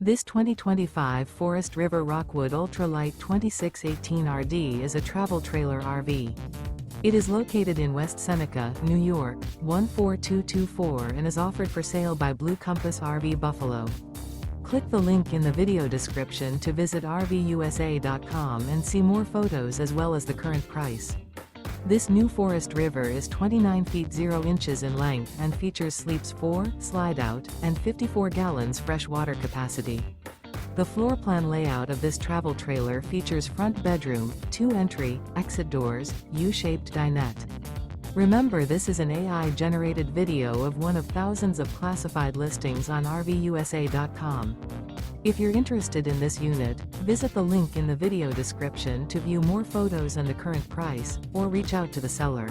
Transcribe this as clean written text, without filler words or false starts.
This 2025 Forest River Rockwood Ultralight 2618RD is a travel trailer RV. It is located in West Seneca, New York, 14224 and is offered for sale by Blue Compass RV Buffalo. Click the link in the video description to visit RVUSA.com and see more photos as well as the current price. This new Forest River is 29 feet 0 inches in length and features sleeps 4, slide-out, and 54 gallons fresh water capacity. The floor plan layout of this travel trailer features front bedroom, 2 entry, exit doors, U-shaped dinette. Remember, this is an AI-generated video of one of thousands of classified listings on RVUSA.com. If you're interested in this unit, visit the link in the video description to view more photos and the current price, or reach out to the seller.